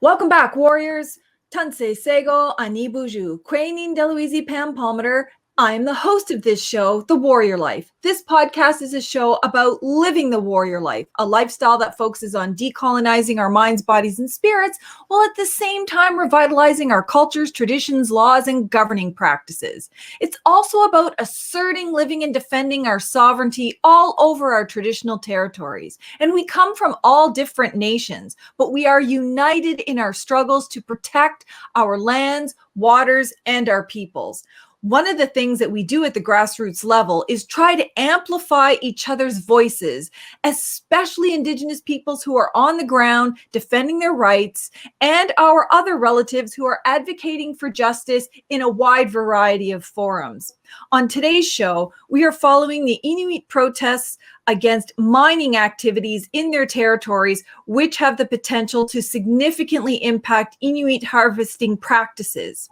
Welcome back, warriors. Tanse Sego Anibuju, Quainin Deluizi Pam Palmater. I'm the host of this show, The Warrior Life. This podcast is a show about living the warrior life, a lifestyle that focuses on decolonizing our minds, bodies, and spirits, while at the same time revitalizing our cultures, traditions, laws, and governing practices. It's also about asserting, living, and defending our sovereignty all over our traditional territories. And we come from all different nations, but we are united in our struggles to protect our lands, waters, and our peoples. One of the things that we do at the grassroots level is try to amplify each other's voices, especially Indigenous peoples who are on the ground defending their rights, and our other relatives who are advocating for justice in a wide variety of forums. On today's show, we are following the Inuit protests against mining activities in their territories, which have the potential to significantly impact Inuit harvesting practices.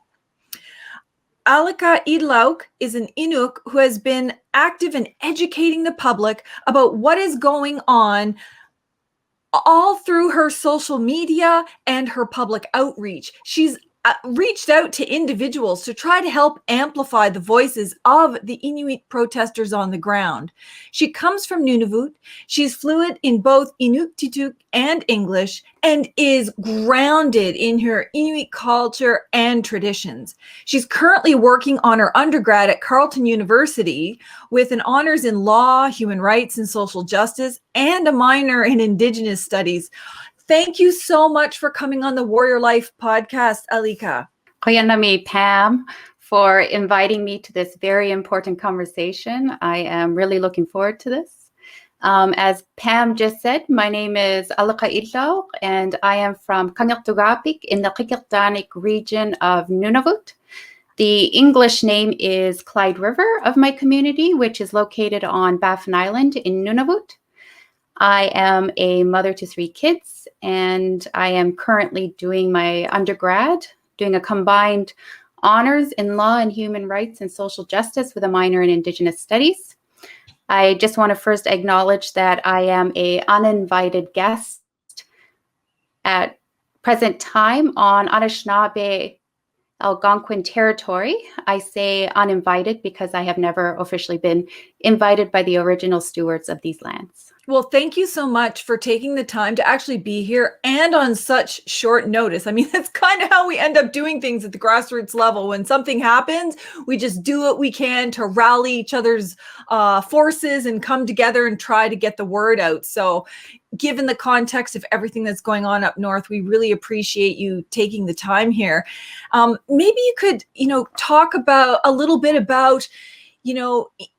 Aliqa Illauq is an Inuk who has been active in educating the public about what is going on all through her social media and her public outreach. She's reached out to individuals to try to help amplify the voices of the Inuit protesters on the ground. She comes from Nunavut. She's fluent in both Inuktitut and English and is grounded in her Inuit culture and traditions. She's currently working on her undergrad at Carleton University with an honors in law, human rights, and social justice, and a minor in Indigenous studies. Thank you so much for coming on the Warrior Life podcast, Aliqa. Koyanami Pam, for inviting me to this very important conversation. I am really looking forward to this. As Pam just said, my name is Aliqa Illauq, and I am from Kangiqtugaapik in the Qikiqtaaluk region of Nunavut. The English name is Clyde River of my community, which is located on Baffin Land in Nunavut. I am a mother to 3 kids, and I am currently doing my undergrad, doing a combined honors in law and human rights and social justice with a minor in Indigenous studies. I just want to first acknowledge that I am an uninvited guest at present time on Anishinaabe Algonquin territory. I say uninvited because I have never officially been invited by the original stewards of these lands. Well, thank you so much for taking the time to actually be here and on such short notice. I mean, that's kind of how we end up doing things at the grassroots level. When something happens, we just do what we can to rally each other's forces and come together and try to get the word out. So given the context of everything that's going on up north, we really appreciate you taking the time here. Maybe you could, talk about a little bit about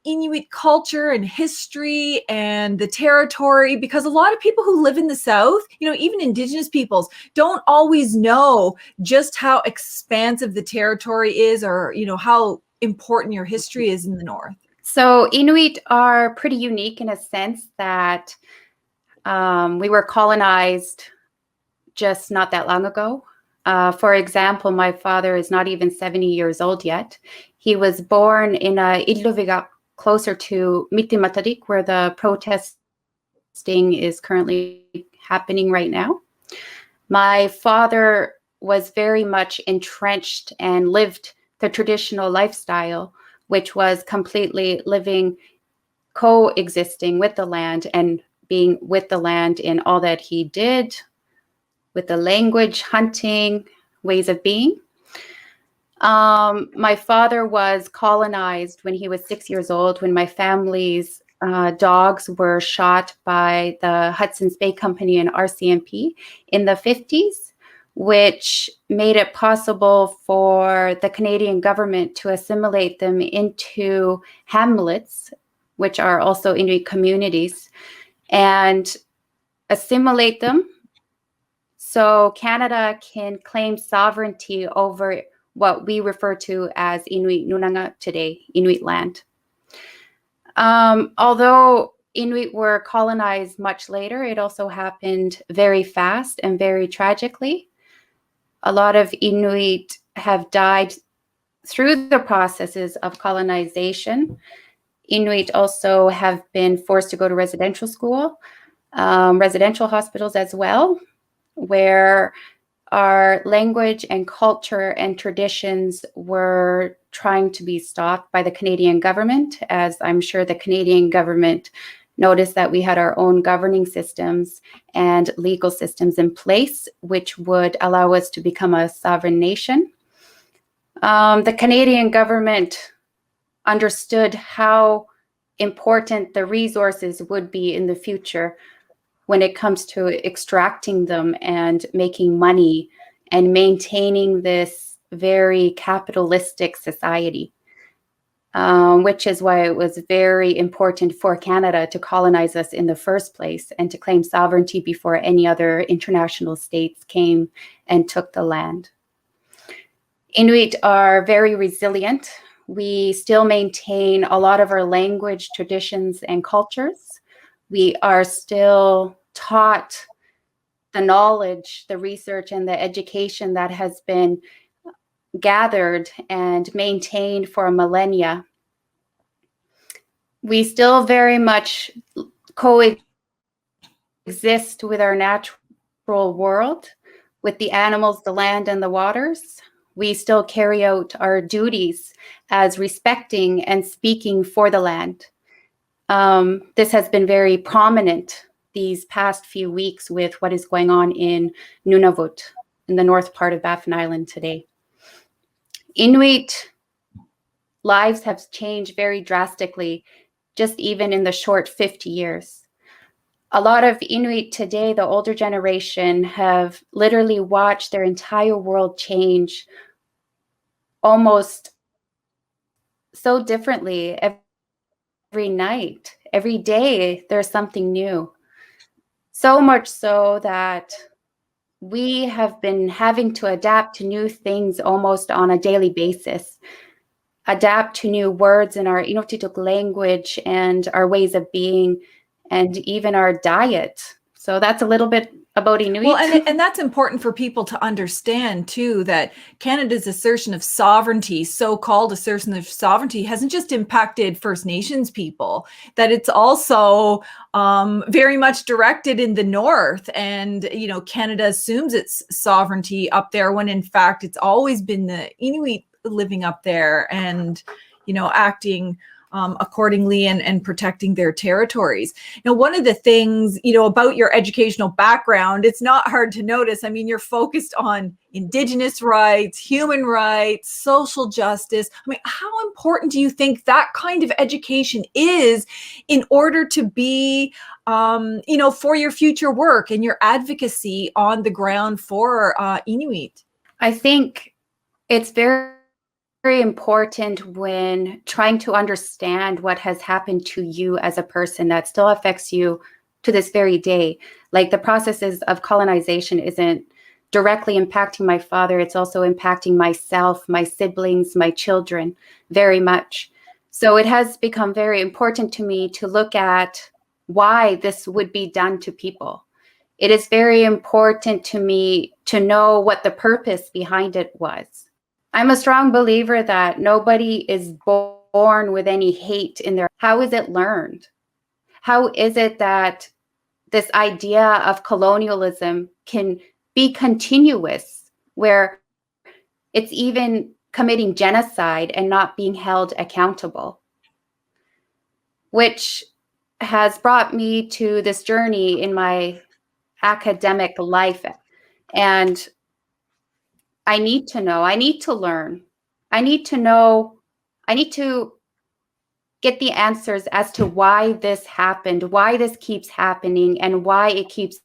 Inuit culture and history and the territory, because a lot of people who live in the South, even Indigenous peoples, don't always know just how expansive the territory is, or, how important your history is in the North. So Inuit are pretty unique in a sense that we were colonized just not that long ago. For example, my father is not even 70 years old yet. He was born in Idluviga, closer to Mitimatadik, where the protesting is currently happening right now. My father was very much entrenched and lived the traditional lifestyle, which was completely living, coexisting with the land and being with the land in all that he did, with the language, hunting, ways of being. My father was colonized when he was 6 years old, when my family's dogs were shot by the Hudson's Bay Company and RCMP in the 50s, which made it possible for the Canadian government to assimilate them into hamlets, which are also Inuit communities, and assimilate them so Canada can claim sovereignty over what we refer to as Inuit Nunanga today, Inuit land. Although Inuit were colonized much later, it also happened very fast and very tragically. A lot of Inuit have died through the processes of colonization. Inuit also have been forced to go to residential school, residential hospitals as well, where our language and culture and traditions were trying to be stopped by the Canadian government, as I'm sure the Canadian government noticed that we had our own governing systems and legal systems in place, which would allow us to become a sovereign nation. The Canadian government understood how important the resources would be in the future when it comes to extracting them and making money and maintaining this very capitalistic society, which is why it was very important for Canada to colonize us in the first place and to claim sovereignty before any other international states came and took the land. Inuit are very resilient. We still maintain a lot of our language, traditions, and cultures. We are still taught the knowledge, the research, and the education that has been gathered and maintained for millennia. We still very much coexist with our natural world, with the animals, the land, and the waters. We still carry out our duties as respecting and speaking for the land. This has been very prominent these past few weeks with what is going on in Nunavut, in the north part of Baffin Island today. Inuit lives have changed very drastically, just even in the short 50 years. A lot of Inuit today, the older generation, have literally watched their entire world change almost so differently every night. Every day, there's something new. So much so that we have been having to adapt to new things almost on a daily basis, adapt to new words in our Inuktitut language and our ways of being, and even our diet. So that's a little bit about Inuit. Well, and that's important for people to understand too, that Canada's assertion of sovereignty, so-called assertion of sovereignty, hasn't just impacted First Nations people, that it's also very much directed in the north. And, you know, Canada assumes its sovereignty up there when in fact it's always been the Inuit living up there and, you know, acting accordingly and protecting their territories. Now, one of the things, you know, about your educational background, it's not hard to notice. I mean, you're focused on Indigenous rights, human rights, social justice. I mean, how important do you think that kind of education is in order to be, you know, for your future work and your advocacy on the ground for Inuit? I think it's very important when trying to understand what has happened to you as a person that still affects you to this very day. Like the processes of colonization isn't directly impacting my father, it's also impacting myself, my siblings, my children very much. So it has become very important to me to look at why this would be done to people. It is very important to me to know what the purpose behind it was. I'm a strong believer that nobody is born with any hate in their. How is it learned? How is it that this idea of colonialism can be continuous, where it's even committing genocide and not being held accountable? Which has brought me to this journey in my academic life. And I need to know, I need to learn, I need to know, I need to get the answers as to why this happened, why this keeps happening, and why it keeps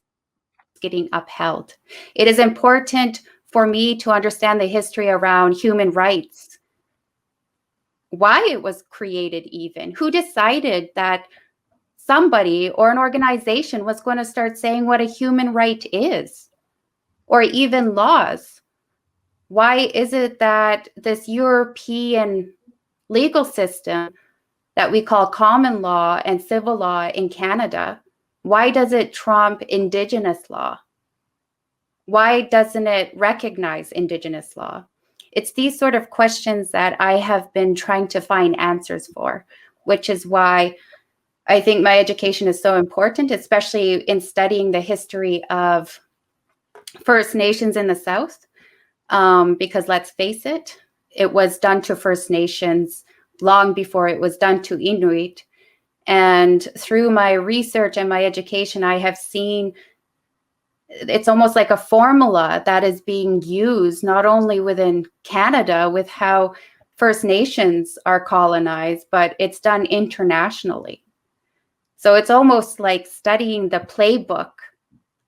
getting upheld. It is important for me to understand the history around human rights, why it was created even, who decided that somebody or an organization was going to start saying what a human right is, or even laws. Why is it that this European legal system that we call common law and civil law in Canada, why does it trump Indigenous law? Why doesn't it recognize Indigenous law? It's these sort of questions that I have been trying to find answers for, which is why I think my education is so important, especially in studying the history of First Nations in the South, because let's face it, it was done to First Nations long before it was done to Inuit. And through my research and my education, I have seen it's almost like a formula that is being used not only within Canada with how First Nations are colonized, but it's done internationally. So it's almost like studying the playbook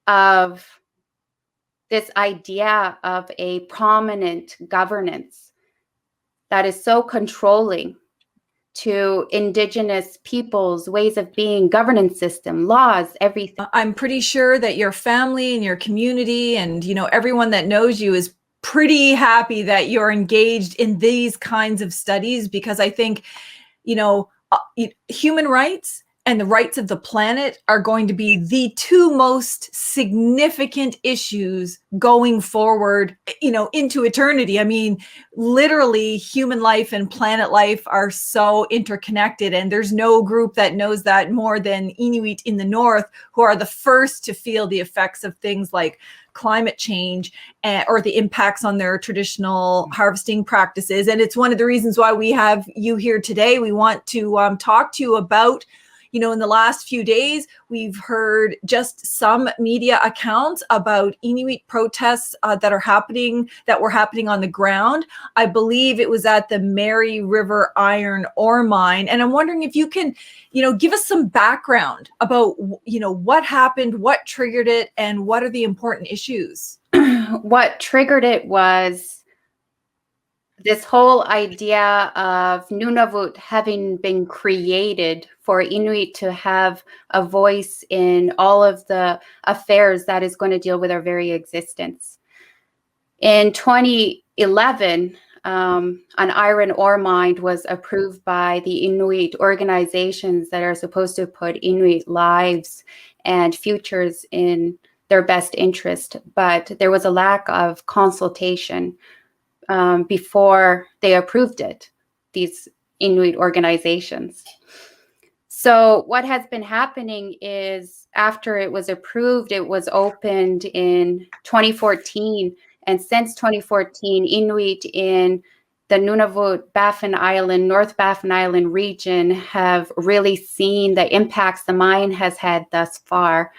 of this idea of a prominent governance that is so controlling to Indigenous peoples' ways of being, governance system, laws, everything. I'm pretty sure that your family and your community and, you know, everyone that knows you is pretty happy that you're engaged in these kinds of studies, because I think, you know, human rights and the rights of the planet are going to be the two most significant issues going forward, you know, into eternity. I mean, literally human life and planet life are so interconnected, and there's no group that knows that more than Inuit in the North, who are the first to feel the effects of things like climate change or the impacts on their traditional harvesting practices. And it's one of the reasons why we have you here today. We want to talk to you about, you know, in the last few days, we've heard just some media accounts about Inuit protests that were happening on the ground. I believe it was at the Mary River iron ore mine. And I'm wondering if you can, you know, give us some background about, you know, what happened, what triggered it, and what are the important issues? What triggered it was this whole idea of Nunavut having been created for Inuit to have a voice in all of the affairs that is going to deal with our very existence. In 2011, an iron ore mine was approved by the Inuit organizations that are supposed to put Inuit lives and futures in their best interest, but there was a lack of consultation before they approved it, these Inuit organizations. So what has been happening is after it was approved, it was opened in 2014. And since 2014, Inuit in the Nunavut, Baffin Island, North Baffin Island region have really seen the impacts the mine has had thus far,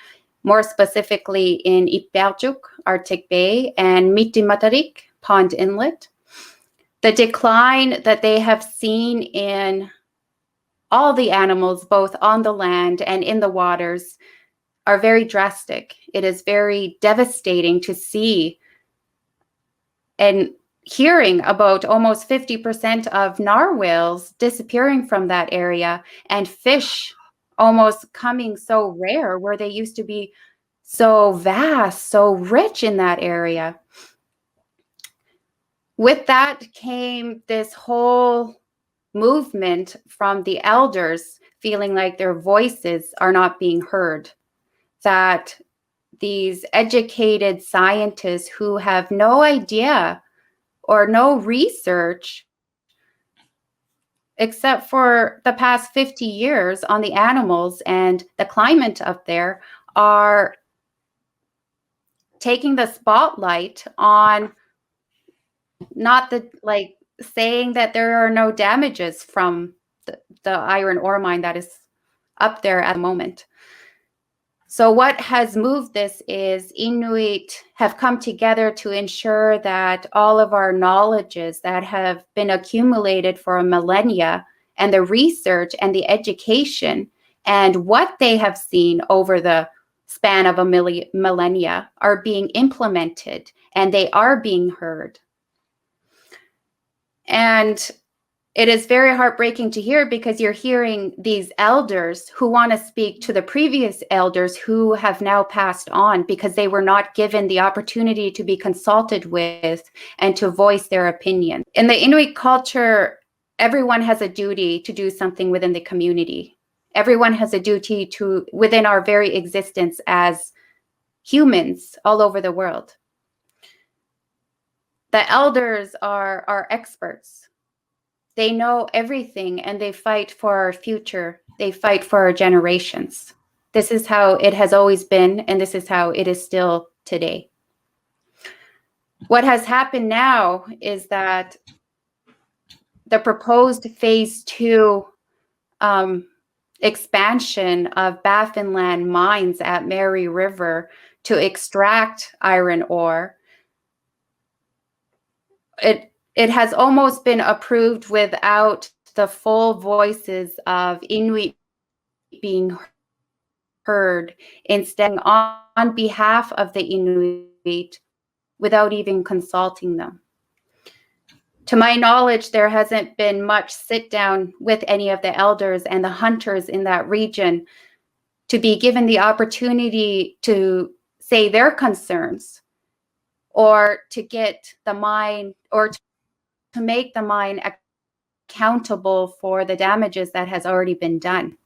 more specifically in Qikiqtaaluk, Arctic Bay, and Mitimatarik, Pond Inlet. The decline that they have seen in all the animals, both on the land and in the waters, are very drastic. It is very devastating to see and hearing about almost 50% of narwhals disappearing from that area, and fish almost coming so rare where they used to be so vast, so rich in that area. With that came this whole movement from the elders feeling like their voices are not being heard, that these educated scientists who have no idea or no research except for the past 50 years on the animals and the climate up there are taking the spotlight on not the, like, saying that there are no damages from the iron ore mine that is up there at the moment. So what has moved this is Inuit have come together to ensure that all of our knowledges that have been accumulated for a millennia, and the research and the education and what they have seen over the span of a millennia are being implemented, and they are being heard. And it is very heartbreaking to hear, because you're hearing these elders who want to speak to the previous elders who have now passed on because they were not given the opportunity to be consulted with and to voice their opinion. In the Inuit culture, everyone has a duty to do something within the community. Everyone has a duty to, within our very existence as humans all over the world. The elders are experts. They know everything, and they fight for our future. They fight for our generations. This is how it has always been, and this is how it is still today. What has happened now is that the proposed phase 2 expansion of Baffin Land mines at Mary River to extract iron ore, it has almost been approved without the full voices of Inuit being heard, instead on behalf of the Inuit without even consulting them. To my knowledge, there hasn't been much sit down with any of the elders and the hunters in that region to be given the opportunity to say their concerns, or to get the mine, or to make the mine accountable for the damages that has already been done.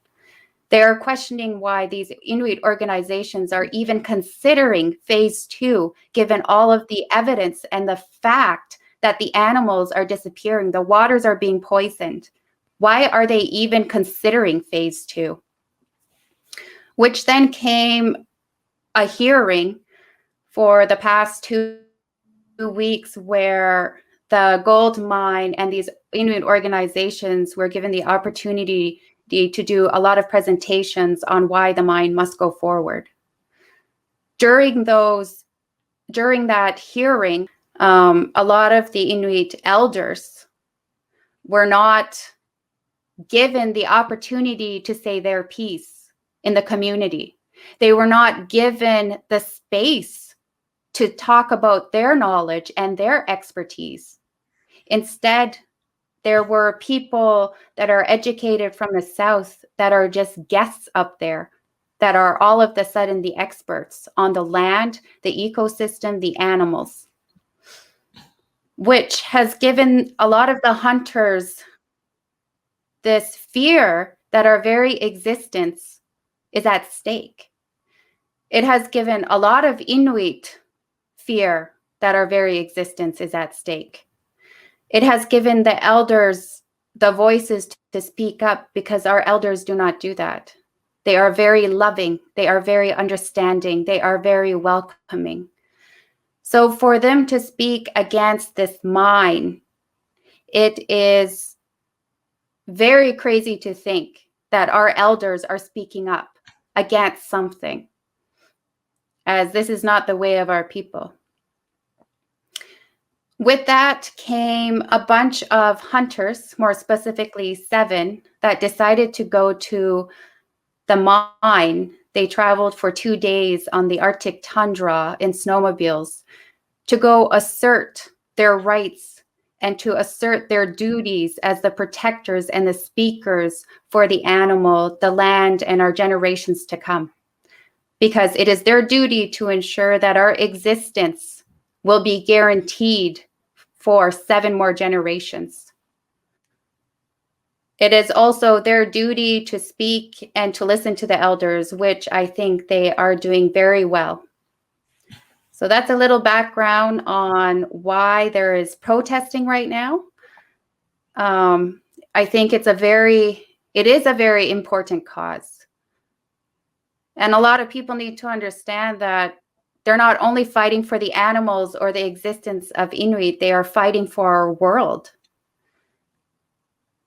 They are questioning why these Inuit organizations are even considering phase 2, given all of the evidence and the fact that the animals are disappearing, the waters are being poisoned. Why are they even considering phase 2? Which then came a hearing for the past 2 weeks where the gold mine and these Inuit organizations were given the opportunity to do a lot of presentations on why the mine must go forward. During that hearing, a lot of the Inuit elders were not given the opportunity to say their piece in the community. They were not given the space to talk about their knowledge and their expertise. Instead, there were people that are educated from the South that are just guests up there, that are all of a sudden the experts on the land, the ecosystem, the animals, which has given a lot of the hunters this fear that our very existence is at stake. It has given a lot of Inuit fear that our very existence is at stake. It has given the elders the voices to speak up, because our elders do not do that. They are very loving. They are very understanding. They are very welcoming. So for them to speak against this mine, it is very crazy to think that our elders are speaking up against something, as this is not the way of our people. With that came a bunch of hunters, more specifically 7, that decided to go to the mine. They traveled for 2 days on the Arctic tundra in snowmobiles to go assert their rights and to assert their duties as the protectors and the speakers for the animal, the land, and our generations to come. Because it is their duty to ensure that our existence will be guaranteed for 7 more generations. It is also their duty to speak and to listen to the elders, which I think they are doing very well. So that's a little background on why there is protesting right now. I think it is a very important cause. And a lot of people need to understand that they're not only fighting for the animals or the existence of Inuit, they are fighting for our world.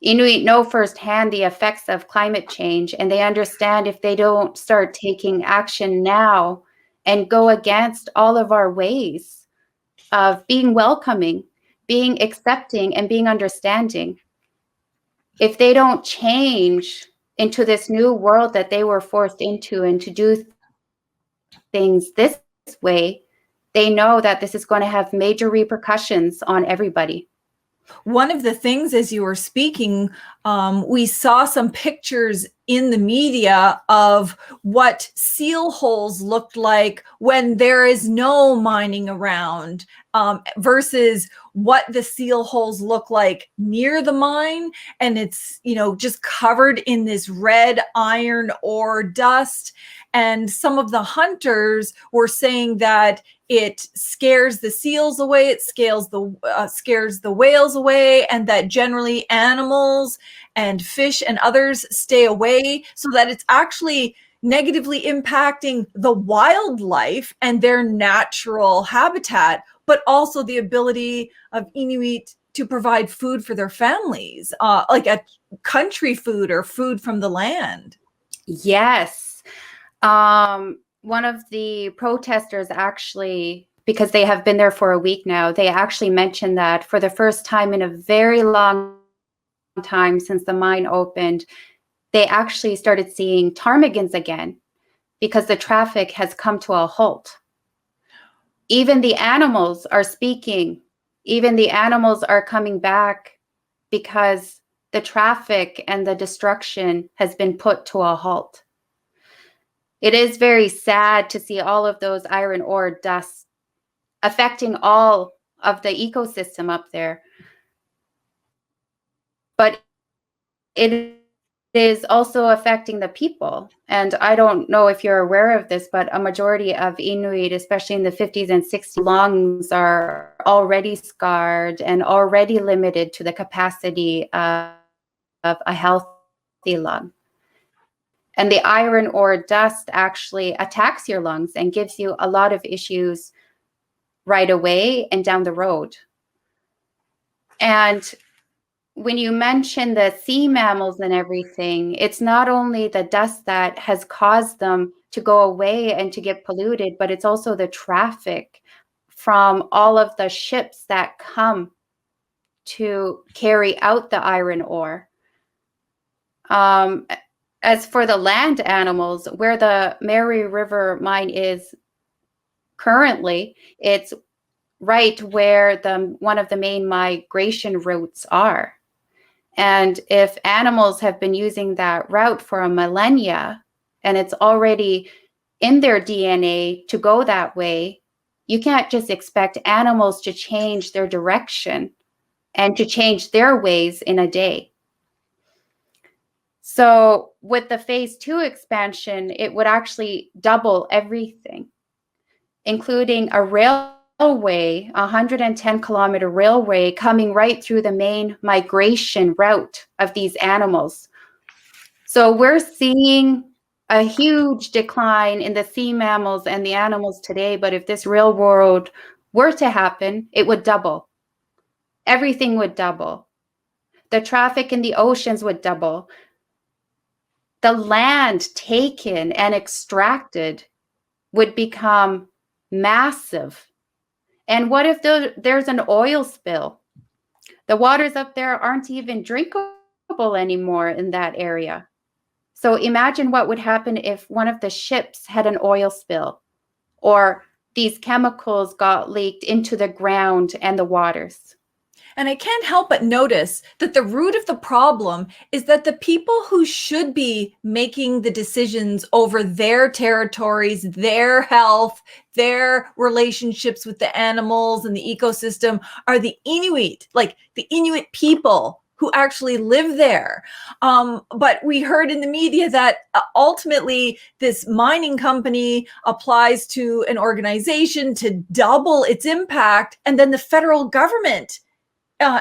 Inuit know firsthand the effects of climate change, and they understand if they don't start taking action now and go against all of our ways of being welcoming, being accepting, and being understanding, if they don't change into this new world that they were forced into and to do things this way, they know that this is going to have major repercussions on everybody. One of the things, as you were speaking, we saw some pictures in the media of what seal holes looked like when there is no mining around, versus what the seal holes look like near the mine. And it's, just covered in this red iron ore dust. And some of the hunters were saying that it scares the seals away, it scares the whales away, and that generally animals and fish and others stay away, so that it's actually negatively impacting the wildlife and their natural habitat. but also the ability of Inuit to provide food for their families, like a country food or food from the land. Yes. One of the protesters actually, because they have been there for a week now, they actually mentioned that for the first time in a very long time since the mine opened, they actually started seeing ptarmigans again because the traffic has come to a halt. Even the animals are speaking. Even the animals are coming back because the traffic and the destruction has been put to a halt. It is very sad to see all of those iron ore dusts affecting all of the ecosystem up there. But it is also affecting the people. And I don't know if you're aware of this, but a majority of Inuit, especially in the 50s and 60s, lungs are already scarred and already limited to the capacity of a healthy lung. And the iron ore dust actually attacks your lungs and gives you a lot of issues right away and down the road. And when you mention the sea mammals and everything, it's not only the dust that has caused them to go away and to get polluted, but it's also the traffic from all of the ships that come to carry out the iron ore. As for the land animals, where the Mary River mine is currently, it's right where one of the main migration routes are. And if animals have been using that route for a millennia, and it's already in their DNA to go that way, you can't just expect animals to change their direction and to change their ways in a day. So with the phase 2 expansion, it would actually double everything, including a railway, 110-kilometer railway coming right through the main migration route of these animals. So we're seeing a huge decline in the sea mammals and the animals today, but if this railroad were to happen, it would double. Everything would double. The traffic in the oceans would double. The land taken and extracted would become massive. And what if there's an oil spill? The waters up there aren't even drinkable anymore in that area. So imagine what would happen if one of the ships had an oil spill, or these chemicals got leaked into the ground and the waters. And I can't help but notice that the root of the problem is that the people who should be making the decisions over their territories, their health, their relationships with the animals and the ecosystem are the Inuit, like the Inuit people who actually live there. But we heard in the media that ultimately this mining company applies to an organization to double its impact, and then the federal government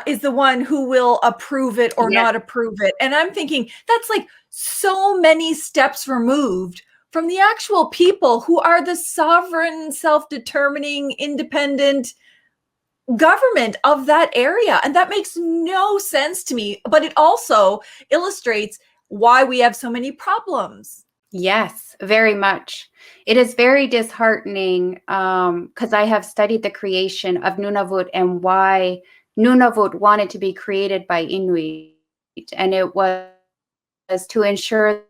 is the one who will approve it or not approve it. And I'm thinking that's like so many steps removed from the actual people who are the sovereign, self-determining, independent government of that area. And that makes no sense to me, but it also illustrates why we have so many problems. Yes, very much. It is very disheartening because I have studied the creation of Nunavut and why Nunavut wanted to be created by Inuit, and it was to ensure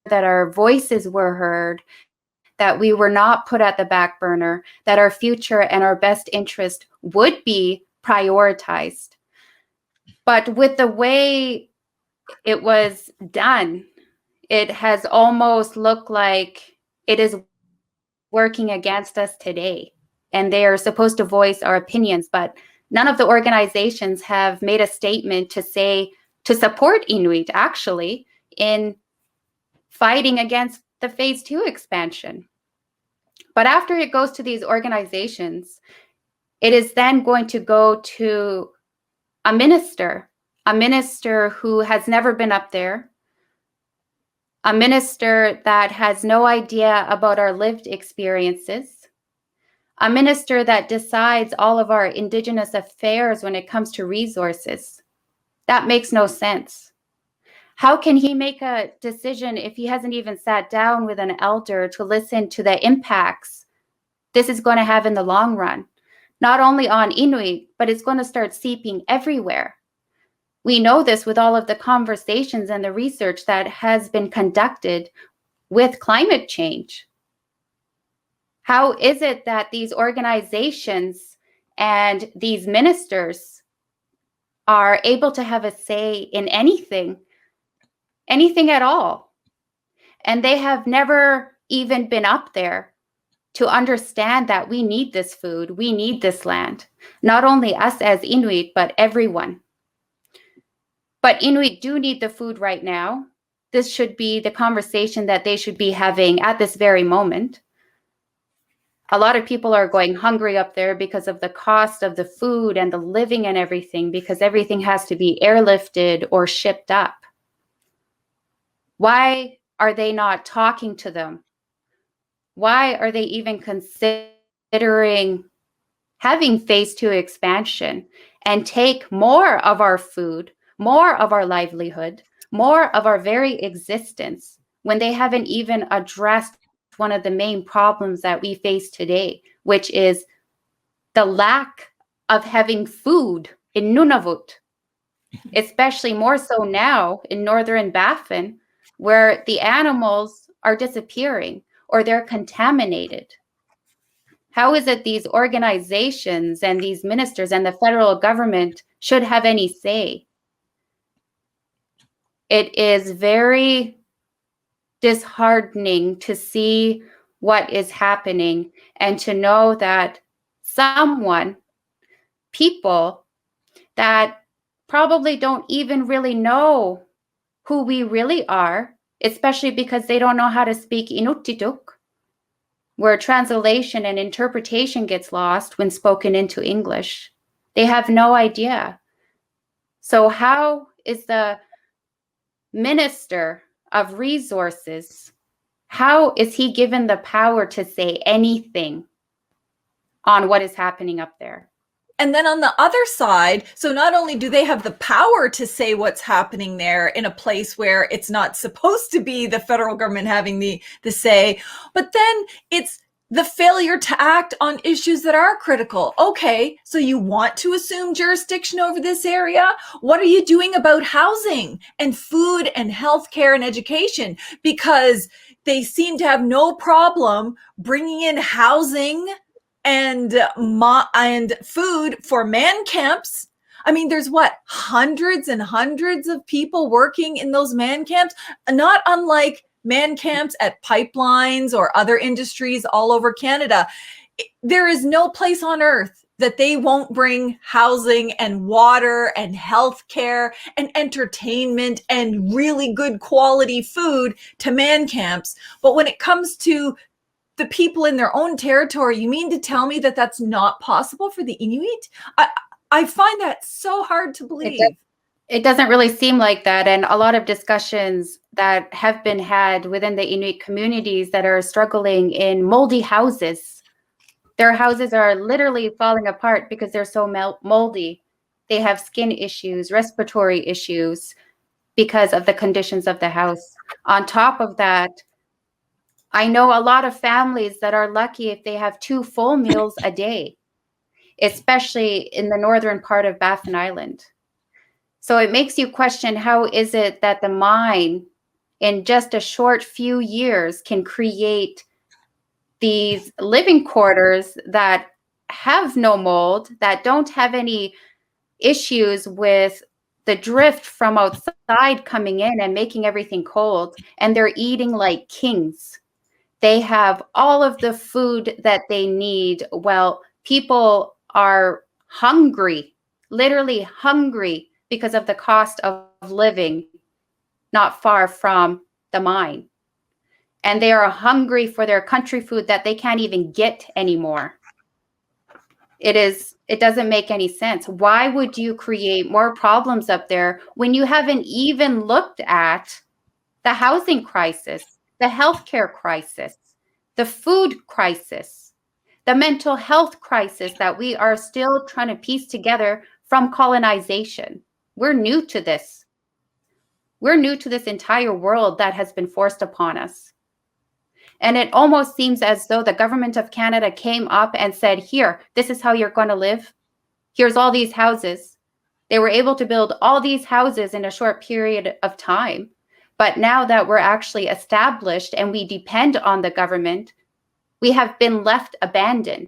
that our voices were heard, that we were not put at the back burner, that our future and our best interest would be prioritized. But with the way it was done, it has almost looked like it is working against us today. And they are supposed to voice our opinions, but none of the organizations have made a statement to say, to support Inuit actually in fighting against the phase 2 expansion. But after it goes to these organizations, it is then going to go to a minister who has never been up there, a minister that has no idea about our lived experiences, a minister that decides all of our Indigenous affairs when it comes to resources. That makes no sense. How can he make a decision if he hasn't even sat down with an elder to listen to the impacts this is going to have in the long run? Not only on Inuit, but it's going to start seeping everywhere. We know this with all of the conversations and the research that has been conducted with climate change. How is it that these organizations and these ministers are able to have a say in anything at all? And they have never even been up there to understand that we need this food, we need this land. Not only us as Inuit, but everyone. But Inuit do need the food right now. This should be the conversation that they should be having at this very moment. A lot of people are going hungry up there because of the cost of the food and the living and everything, because everything has to be airlifted or shipped up. Why are they not talking to them? Why are they even considering having phase 2 expansion and take more of our food, more of our livelihood, more of our very existence, when they haven't even addressed one of the main problems that we face today, which is the lack of having food in Nunavut, especially more so now in northern Baffin, where the animals are disappearing or they're contaminated. How is it these organizations and these ministers and the federal government should have any say? It is very disheartening to see what is happening and to know that people that probably don't even really know who we really are, especially because they don't know how to speak Inuktitut, where translation and interpretation gets lost when spoken into English. They have no idea. So how is the Minister of Resources, how is he given the power to say anything on what is happening up there? And then on the other side, so not only do they have the power to say what's happening there in a place where it's not supposed to be the federal government having the say, but then it's the failure to act on issues that are critical. Okay, so you want to assume jurisdiction over this area? What are you doing about housing and food and healthcare and education? Because they seem to have no problem bringing in housing and food for man camps. I mean, there's hundreds and hundreds of people working in those man camps, not unlike man camps at pipelines or other industries all over Canada. There is no place on earth that they won't bring housing and water and healthcare and entertainment and really good quality food to man camps. But when it comes to the people in their own territory, you mean to tell me that that's not possible for the Inuit? I find that so hard to believe. It doesn't really seem like that. And a lot of discussions that have been had within the Inuit communities that are struggling in moldy houses. Their houses are literally falling apart because they're so moldy. They have skin issues, respiratory issues because of the conditions of the house. On top of that, I know a lot of families that are lucky if they have 2 full meals a day, especially in the northern part of Baffin Island. So it makes you question, how is it that the mine in just a short few years can create these living quarters that have no mold, that don't have any issues with the drift from outside coming in and making everything cold, and they're eating like kings. They have all of the food that they need. Well, people are hungry, literally hungry, because of the cost of living not far from the mine. And they are hungry for their country food that they can't even get anymore. It doesn't make any sense. Why would you create more problems up there when you haven't even looked at the housing crisis, the healthcare crisis, the food crisis, the mental health crisis that we are still trying to piece together from colonization. We're new to this. We're new to this entire world that has been forced upon us. And it almost seems as though the government of Canada came up and said, here, this is how you're going to live. Here's all these houses. They were able to build all these houses in a short period of time. But now that we're actually established and we depend on the government, we have been left abandoned.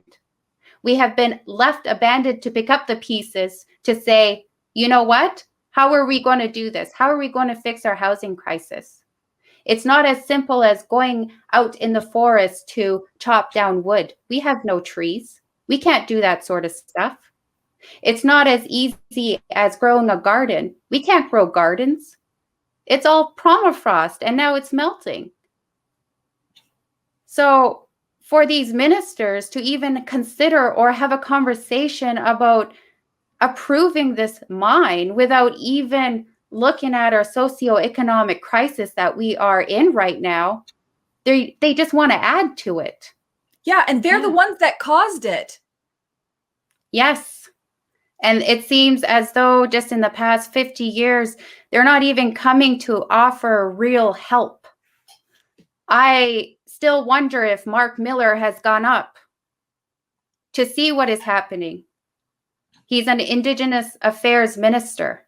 We have been left abandoned to pick up the pieces to say, you know what? How are we going to do this? How are we going to fix our housing crisis? It's not as simple as going out in the forest to chop down wood. We have no trees. We can't do that sort of stuff. It's not as easy as growing a garden. We can't grow gardens. It's all permafrost and now it's melting. So for these ministers to even consider or have a conversation about approving this mine without even looking at our socioeconomic crisis that we are in right now, they just want to add to it. Yeah, and they're the ones that caused it. Yes. And it seems as though just in the past 50 years, they're not even coming to offer real help. I still wonder if Mark Miller has gone up to see what is happening. He's an Indigenous Affairs Minister.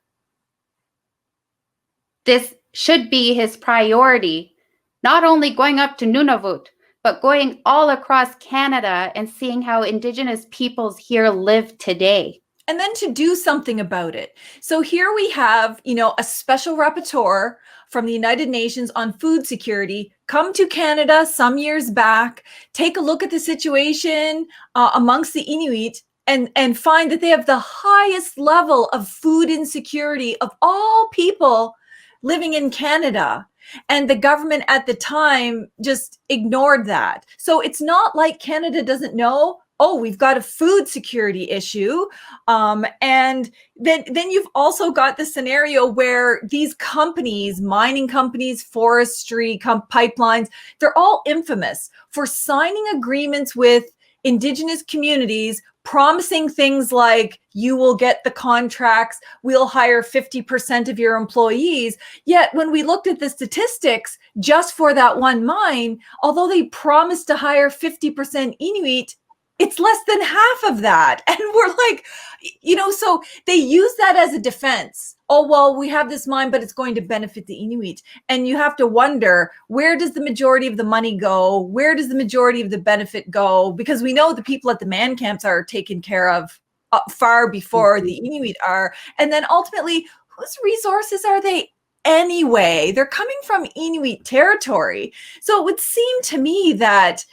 This should be his priority, not only going up to Nunavut, but going all across Canada and seeing how Indigenous peoples here live today. And then to do something about it. So here we have, a special rapporteur from the United Nations on food security come to Canada some years back, take a look at the situation amongst the Inuit and find that they have the highest level of food insecurity of all people living in Canada. And the government at the time just ignored that. So it's not like Canada doesn't know, oh, we've got a food security issue. And then you've also got the scenario where these companies, mining companies, forestry pipelines, they're all infamous for signing agreements with Indigenous communities, promising things like you will get the contracts, we'll hire 50% of your employees. Yet when we looked at the statistics just for that one mine, although they promised to hire 50% Inuit, it's less than half of that. And we're like, so they use that as a defense. Oh, well, we have this mine, but it's going to benefit the Inuit. And you have to wonder, where does the majority of the money go? Where does the majority of the benefit go? Because we know the people at the man camps are taken care of far before the Inuit are. And then ultimately, whose resources are they anyway? They're coming from Inuit territory. So it would seem to me that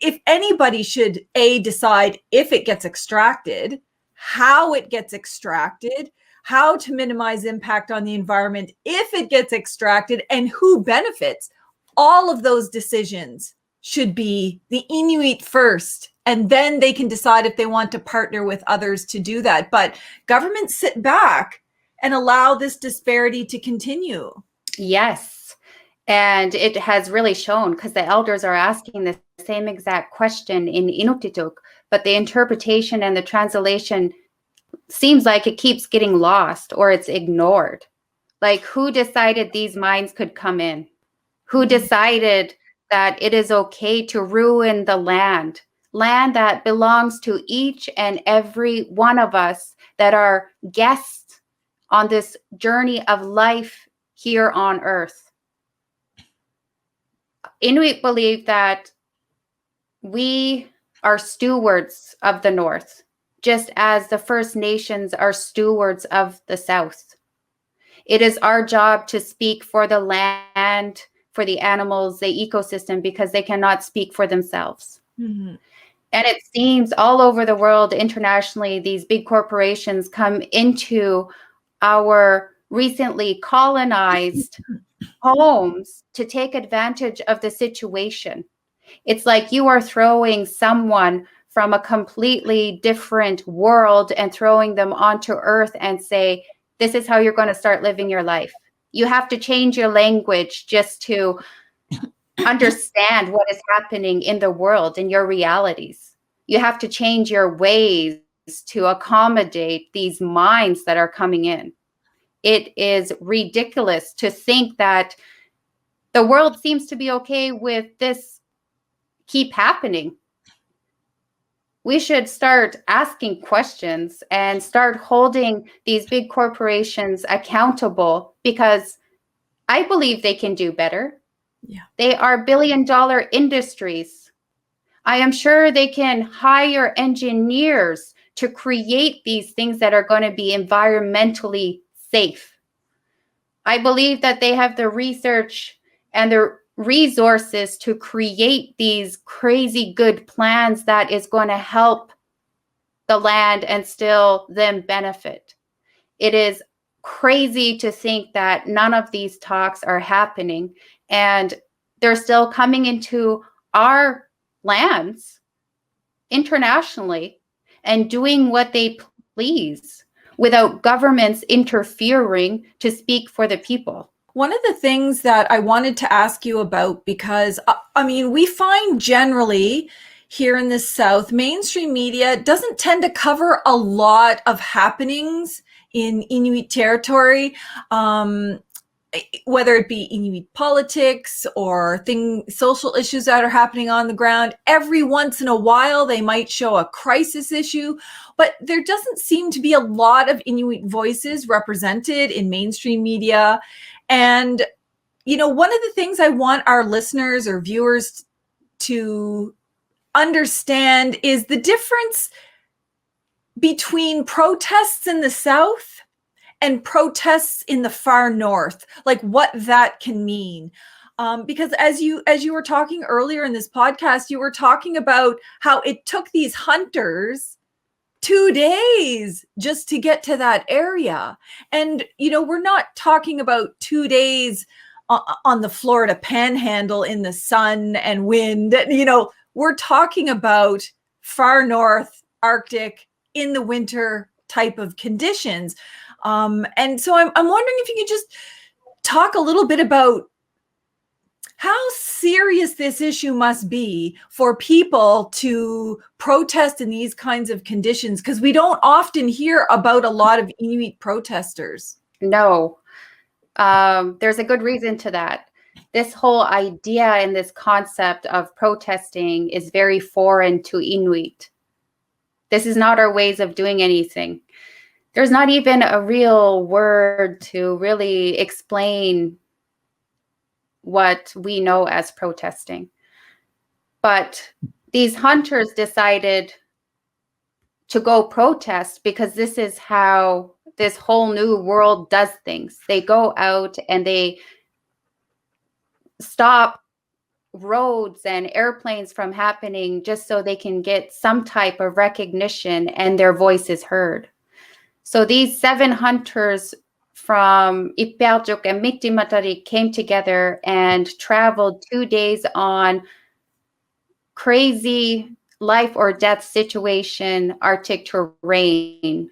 if anybody should decide if it gets extracted, how it gets extracted, how to minimize impact on the environment if it gets extracted, and who benefits, all of those decisions should be the Inuit first, and then they can decide if they want to partner with others to do that. But governments sit back and allow this disparity to continue. Yes. And it has really shown, because the elders are asking the same exact question in Inuktitut, but the interpretation and the translation seems like it keeps getting lost or it's ignored. Like, who decided these mines could come in? Who decided that it is okay to ruin the land that belongs to each and every one of us that are guests on this journey of life here on Earth? Inuit believe that we are stewards of the North, just as the First Nations are stewards of the South. It is our job to speak for the land, for the animals, the ecosystem, because they cannot speak for themselves. Mm-hmm. And it seems all over the world, internationally, these big corporations come into our recently colonized homes to take advantage of the situation. It's like you are throwing someone from a completely different world and throwing them onto Earth and say, this is how you're going to start living your life. You have to change your language just to understand what is happening in the world and your realities. You have to change your ways to accommodate these minds that are coming in. It is ridiculous to think that the world seems to be okay with this keep happening. We should start asking questions and start holding these big corporations accountable, because I believe they can do better. Yeah. They are billion-dollar industries. I am sure they can hire engineers to create these things that are going to be environmentally safe. I believe that they have the research and the resources to create these crazy good plans that is going to help the land and still them benefit. It is crazy to think that none of these talks are happening and they're still coming into our lands internationally and doing what they please without governments interfering to speak for the people. One of the things that I wanted to ask you about, because I mean, we find generally here in the South, mainstream media doesn't tend to cover a lot of happenings in Inuit territory, whether it be Inuit politics or social issues that are happening on the ground. Every once in a while, they might show a crisis issue, but there doesn't seem to be a lot of Inuit voices represented in mainstream media. And, you know, one of the things I want our listeners or viewers to understand is the difference between protests in the South and protests in the far north, like what that can mean. Because as you were talking earlier in this podcast, you were talking about how it took these hunters 2 days just to get to that area. And, you know, we're not talking about 2 days on the Florida panhandle in the sun and wind. You know, we're talking about far north, Arctic, in the winter type of conditions. And so I'm wondering if you could just talk a little bit about how serious this issue must be for people to protest in these kinds of conditions, because we don't often hear about a lot of Inuit protesters. No, there's a good reason to that. This whole idea and this concept of protesting is very foreign to Inuit. This is not our ways of doing anything. There's not even a real word to really explain what we know as protesting. But these hunters decided to go protest because this is how this whole new world does things. They go out and they stop roads and airplanes from happening just so they can get some type of recognition and their voice is heard. So these 7 hunters from Qikiqtaaluk and Mi'kmaq came together and traveled 2 days on crazy life or death situation, Arctic terrain,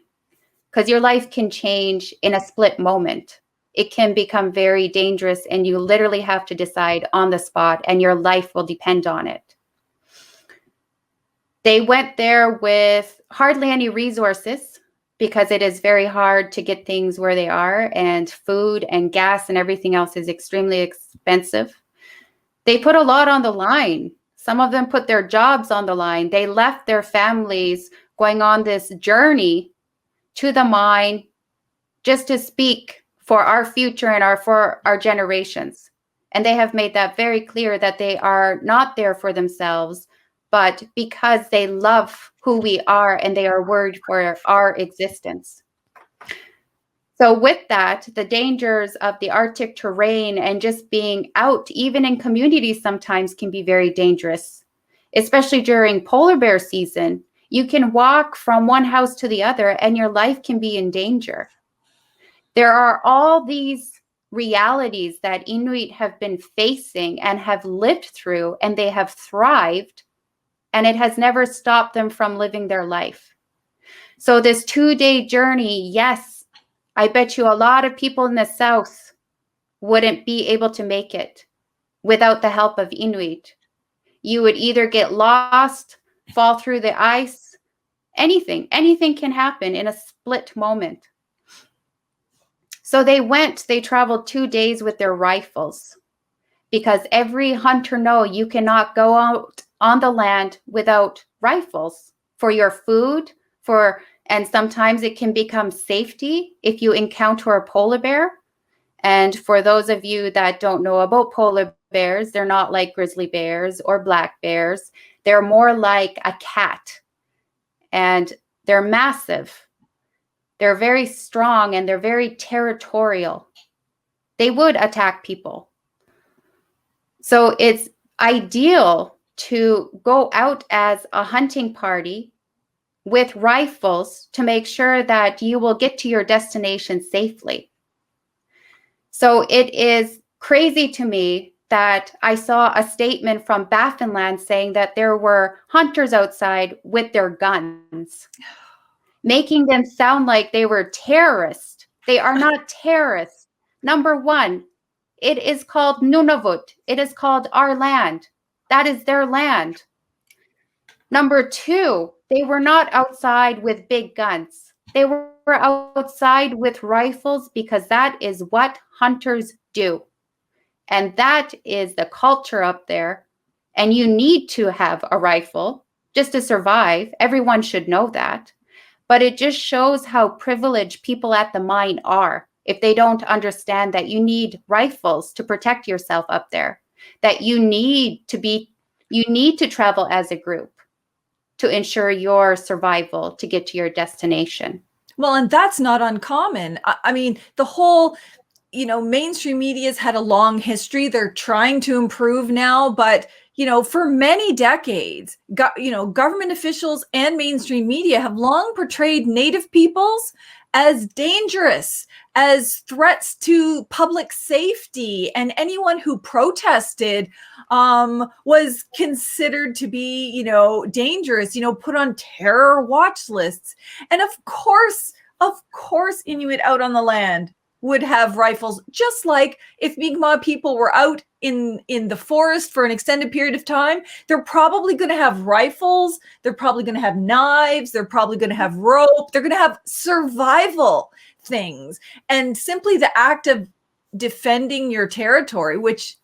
because your life can change in a split moment. It can become very dangerous and you literally have to decide on the spot and your life will depend on it. They went there with hardly any resources because it is very hard to get things where they are, and food and gas and everything else is extremely expensive. They put a lot on the line. Some of them put their jobs on the line. They left their families going on this journey to the mine just to speak for our future and for our generations. And they have made that very clear that they are not there for themselves, but because they love who we are and they are worried for our existence. So with that, the dangers of the Arctic terrain and just being out, even in communities, sometimes can be very dangerous, especially during polar bear season. You can walk from one house to the other and your life can be in danger. There are all these realities that Inuit have been facing and have lived through, and they have thrived, and it has never stopped them from living their life. So this 2-day journey, yes, I bet you a lot of people in the South wouldn't be able to make it without the help of Inuit. You would either get lost fall through the ice, anything can happen in a split moment. So they traveled 2 days with their rifles, because every hunter know you cannot go out on the land without rifles for your food, and sometimes it can become safety if you encounter a polar bear. And for those of you that don't know about polar bears, they're not like grizzly bears or black bears. They're more like a cat, and they're massive. They're very strong and they're very territorial. They would attack people. So it's ideal to go out as a hunting party with rifles to make sure that you will get to your destination safely. So it is crazy to me that I saw a statement from Baffin Land saying that there were hunters outside with their guns, making them sound like they were terrorists. They are not terrorists. Number one, it is called Nunavut. It is called our land. That is their land. Number two, they were not outside with big guns. They were outside with rifles because that is what hunters do. And that is the culture up there. And you need to have a rifle just to survive. Everyone should know that. But it just shows how privileged people at the mine are if they don't understand that you need rifles to protect yourself up there, that you need to travel as a group to ensure your survival to get to your destination. Well, and that's not uncommon. I mean, the whole, mainstream media's had a long history. They're trying to improve now, but for many decades, government officials and mainstream media have long portrayed Native peoples as dangerous, as threats to public safety, and anyone who protested was considered to be, dangerous, put on terror watch lists. And of course, Inuit out on the land would have rifles, just like if Mi'kmaq people were out in the forest for an extended period of time, they're probably going to have rifles, they're probably going to have knives, they're probably going to have rope, they're going to have survival things. And simply the act of defending your territory, which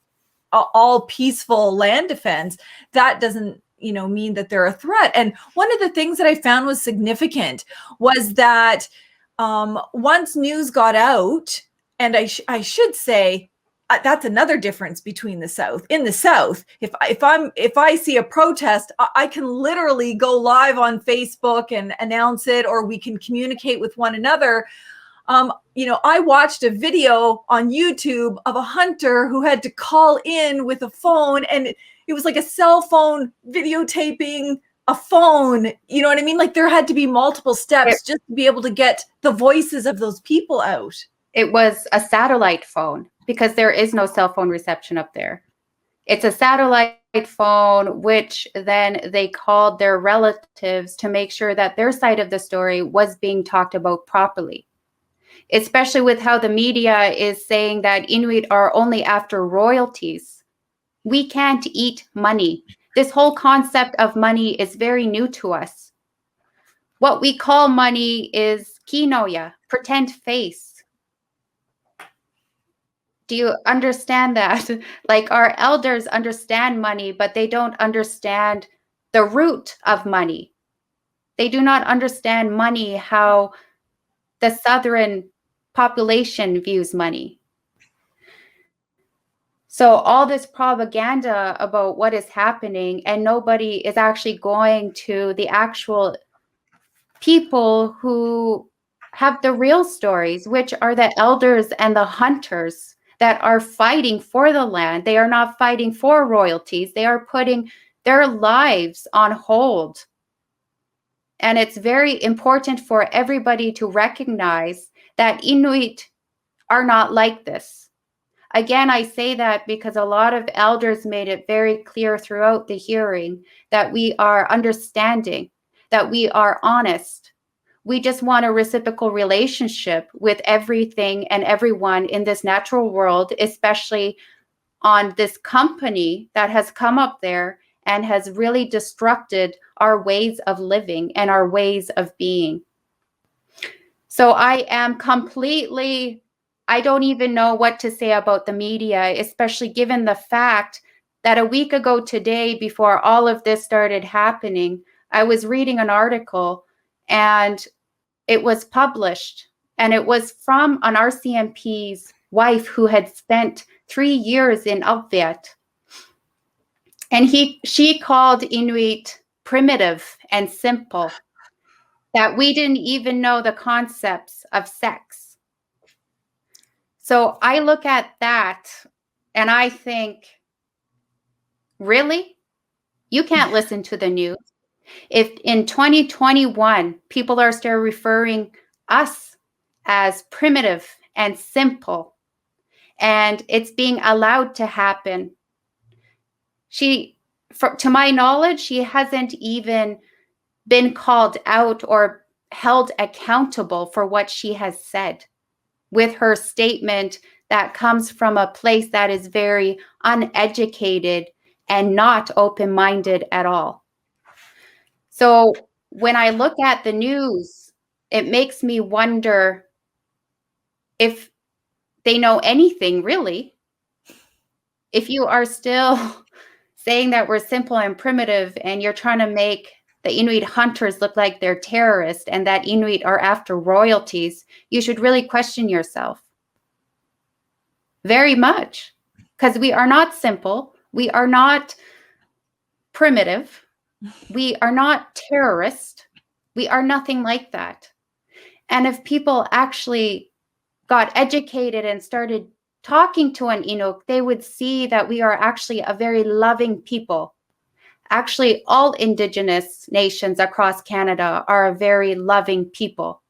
all peaceful land defense, that doesn't mean that they're a threat. And one of the things that I found was significant was that once news got out, and I should say that's another difference between the South. In the South, if I see a protest, I can literally go live on Facebook and announce it, or we can communicate with one another. I watched a video on YouTube of a hunter who had to call in with a phone, and it was like a cell phone videotaping a phone. You know what I mean? Like there had to be multiple steps just to be able to get the voices of those people out. It was a satellite phone because there is no cell phone reception up there. It's a satellite phone, which then they called their relatives to make sure that their side of the story was being talked about properly. Especially with how the media is saying that Inuit are only after royalties. We can't eat money. This whole concept of money is very new to us. What we call money is kinoya, pretend face. Do you understand that? Like our elders understand money, but they don't understand the root of money. They do not understand money, how the Southern population views money. So all this propaganda about what is happening, and nobody is actually going to the actual people who have the real stories, which are the elders and the hunters that are fighting for the land. They are not fighting for royalties. They are putting their lives on hold. And it's very important for everybody to recognize that Inuit are not like this. Again, I say that because a lot of elders made it very clear throughout the hearing that we are understanding, that we are honest. We just want a reciprocal relationship with everything and everyone in this natural world, especially on this company that has come up there and has really disrupted our ways of living and our ways of being. So I don't even know what to say about the media, especially given the fact that a week ago today, before all of this started happening, I was reading an article and it was published, and it was from an RCMP's wife who had spent 3 years in Upvet. And she called Inuit primitive and simple, that we didn't even know the concepts of sex. So I look at that and I think, really? You can't listen to the news. If in 2021, people are still referring us as primitive and simple, and it's being allowed to happen. To my knowledge, she hasn't even been called out or held accountable for what she has said with her statement that comes from a place that is very uneducated and not open-minded at all. So when I look at the news, it makes me wonder if they know anything, really. If you are still saying that we're simple and primitive and you're trying to make the Inuit hunters look like they're terrorists and that Inuit are after royalties, you should really question yourself. Very much. Because we are not simple. We are not primitive. We are not terrorists. We are nothing like that. And if people actually got educated and started talking to an Inuk, they would see that we are actually a very loving people. Actually, all Indigenous nations across Canada are a very loving people.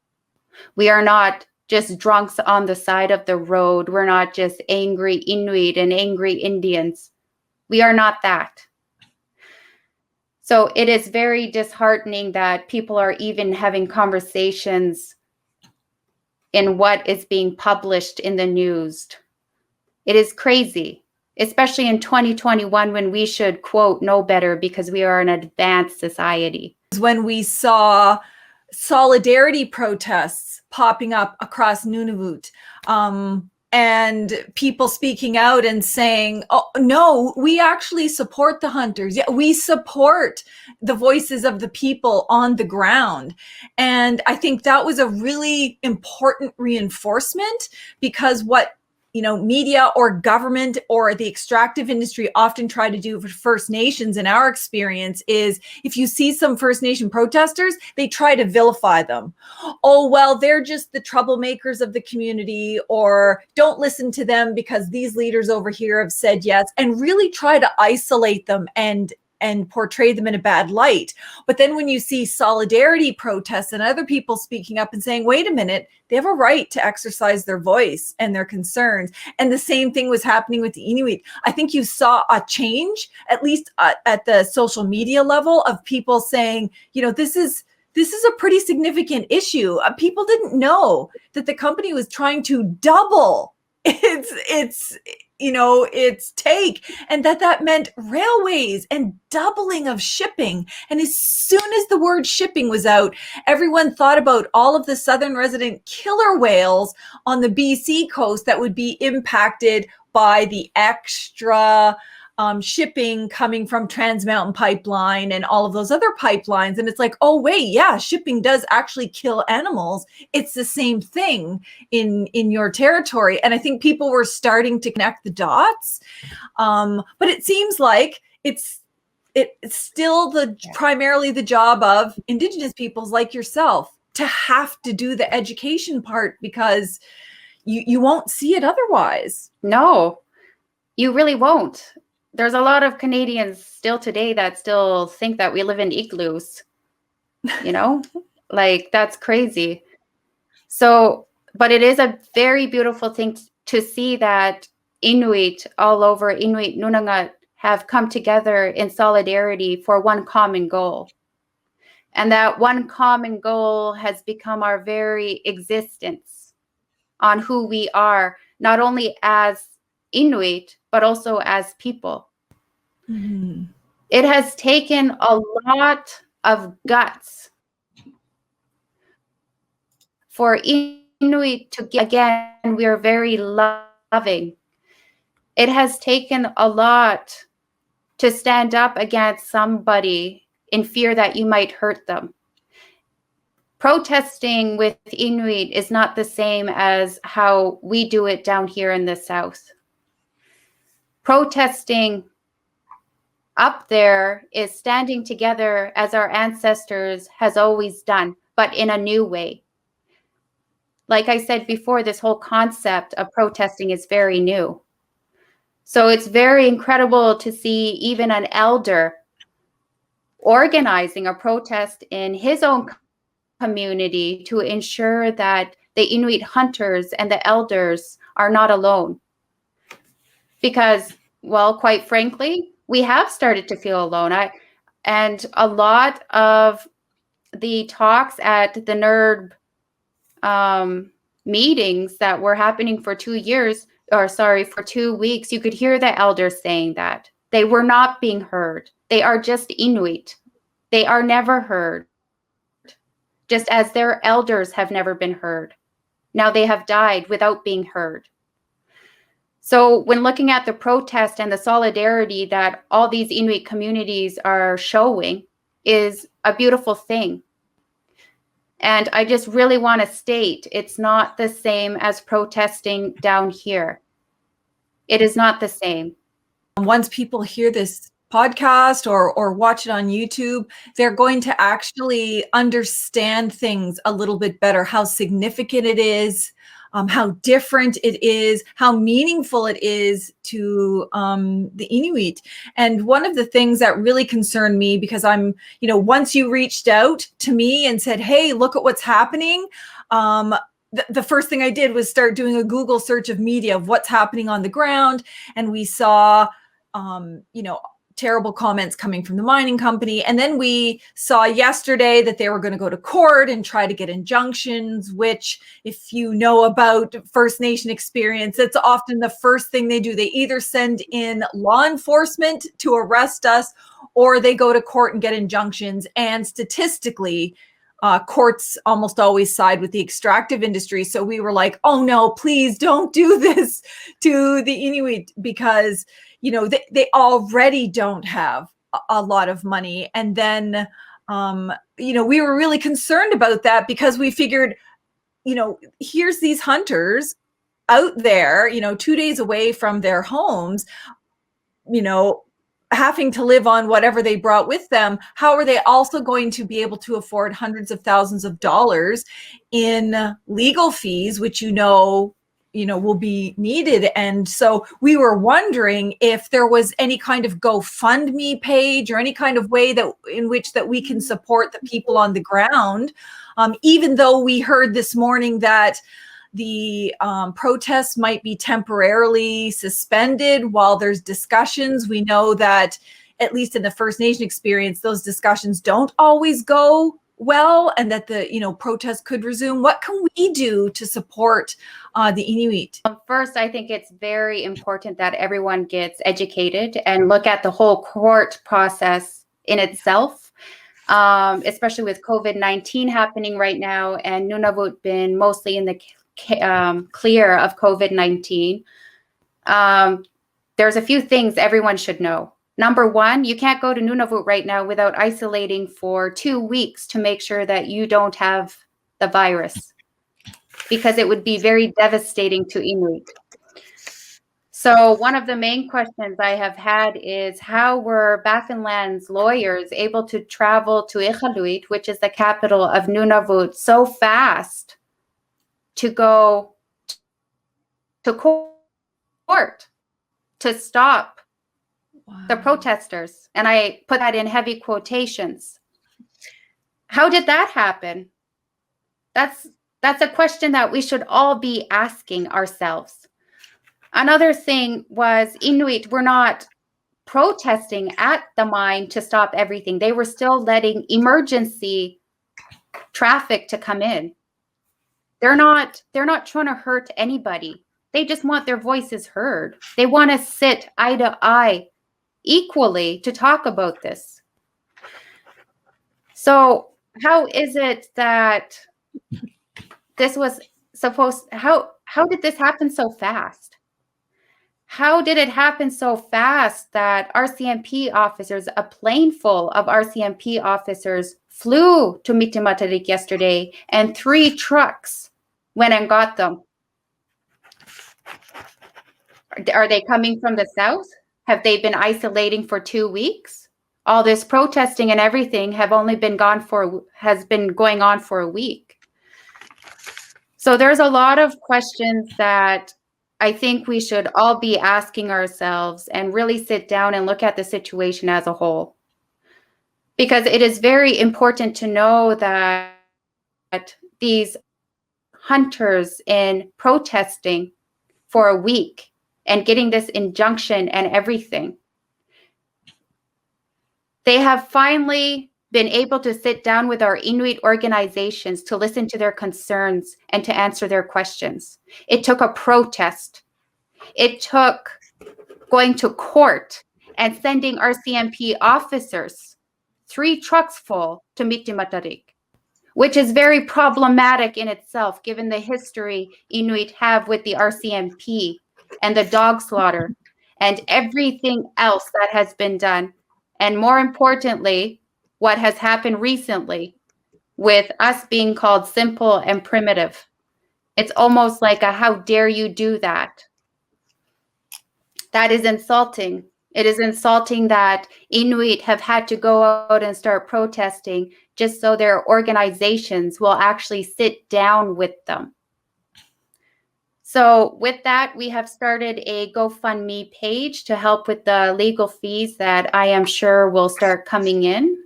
We are not just drunks on the side of the road. We're not just angry Inuit and angry Indians. We are not that. So it is very disheartening that people are even having conversations in what is being published in the news. It is crazy, especially in 2021 when we should, quote, know better because we are an advanced society. When we saw solidarity protests popping up across Nunavut, and people speaking out and saying, oh, no, we actually support the hunters. Yeah, we support the voices of the people on the ground. And I think that was a really important reinforcement, because what media or government or the extractive industry often try to do for First Nations, in our experience, is if you see some First Nation protesters, they try to vilify them. Oh, well, they're just the troublemakers of the community, or don't listen to them because these leaders over here have said yes, and really try to isolate them and portray them in a bad light. But then when you see solidarity protests and other people speaking up and saying, wait a minute, they have a right to exercise their voice and their concerns. And the same thing was happening with the Inuit. I think you saw a change, at least at the social media level, of people saying, this is a pretty significant issue. People didn't know that the company was trying to double its take, and that meant railways and doubling of shipping. And as soon as the word shipping was out, everyone thought about all of the southern resident killer whales on the BC coast that would be impacted by the extra shipping coming from Trans Mountain Pipeline and all of those other pipelines. And it's like, oh, wait, yeah, shipping does actually kill animals. It's the same thing in your territory. And I think people were starting to connect the dots. But it seems like it's still primarily the job of Indigenous peoples like yourself to have to do the education part, because you won't see it otherwise. No, you really won't. There's a lot of Canadians still today that still think that we live in igloos, like that's crazy. So, but it is a very beautiful thing to see that Inuit all over, Inuit Nunavut, have come together in solidarity for one common goal. And that one common goal has become our very existence on who we are, not only as Inuit, but also as people. Mm-hmm. It has taken a lot of guts for Inuit to get, again, we are very loving. It has taken a lot to stand up against somebody in fear that you might hurt them. Protesting with Inuit is not the same as how we do it down here in the South. Protesting up there is standing together as our ancestors has always done, but in a new way. Like I said before, this whole concept of protesting is very new. So it's very incredible to see even an elder organizing a protest in his own community to ensure that the Inuit hunters and the elders are not alone. Because, well, quite frankly, we have started to feel alone. And a lot of the talks at the NERD meetings that were happening for 2 weeks, you could hear the elders saying that. They were not being heard. They are just Inuit. They are never heard, just as their elders have never been heard. Now they have died without being heard. So when looking at the protest and the solidarity that all these Inuit communities are showing is a beautiful thing. And I just really want to state, it's not the same as protesting down here. It is not the same. Once people hear this podcast or watch it on YouTube, they're going to actually understand things a little bit better, how significant it is, how different it is, how meaningful it is to the Inuit. And one of the things that really concerned me, because once you reached out to me and said, hey, look at what's happening, the first thing I did was start doing a Google search of media of what's happening on the ground. And we saw, terrible comments coming from the mining company. And then we saw yesterday that they were going to go to court and try to get injunctions, which, if you know about First Nation experience, it's often the first thing they do. They either send in law enforcement to arrest us, or they go to court and get injunctions. And statistically, courts almost always side with the extractive industry. So we were like, oh no, please don't do this to the Inuit, because they already don't have a lot of money. And then, we were really concerned about that, because we figured, here's these hunters out there, 2 days away from their homes, having to live on whatever they brought with them. How are they also going to be able to afford hundreds of thousands of dollars in legal fees, which will be needed? And so we were wondering if there was any kind of GoFundMe page or any kind of way in which we can support the people on the ground. Even though we heard this morning that the protests might be temporarily suspended while there's discussions, we know that, at least in the First Nation experience, those discussions don't always go well, and that the protests could resume. What can we do to support the Inuit? First, I think it's very important that everyone gets educated and look at the whole court process in itself, especially with COVID-19 happening right now, and Nunavut been mostly in the clear of COVID-19. There's a few things everyone should know. Number one, you can't go to Nunavut right now without isolating for 2 weeks to make sure that you don't have the virus, because it would be very devastating to Inuit. So one of the main questions I have had is, how were Baffinland's lawyers able to travel to Iqaluit, which is the capital of Nunavut, so fast to go to court to stop the protesters? And I put that in heavy quotations. How did that happen? That's a question that we should all be asking ourselves. Another thing was, Inuit were not protesting at the mine to stop everything. They were still letting emergency traffic to come in. They're not trying to hurt anybody. They just want their voices heard. They want to sit eye to eye equally to talk about this. So how is it that this was how did this happen so fast? How did it happen so fast that RCMP officers, a plane full of RCMP officers, flew to Mi'kmaq yesterday, and 3 trucks went and got them? Are they coming from the south? Have they been isolating for 2 weeks? All this protesting and everything has been going on for a week. So there's a lot of questions that I think we should all be asking ourselves and really sit down and look at the situation as a whole. Because it is very important to know that these hunters in protesting for a week and getting this injunction and everything, they have finally been able to sit down with our Inuit organizations to listen to their concerns and to answer their questions. It took a protest. It took going to court and sending RCMP officers, 3 trucks full, to Mi'kmaq, which is very problematic in itself, given the history Inuit have with the RCMP and the dog slaughter and everything else that has been done. And more importantly, what has happened recently with us being called simple and primitive. It's almost like a how dare you do that? That is insulting. It is insulting that Inuit have had to go out and start protesting just so their organizations will actually sit down with them. So with that, we have started a GoFundMe page to help with the legal fees that I am sure will start coming in.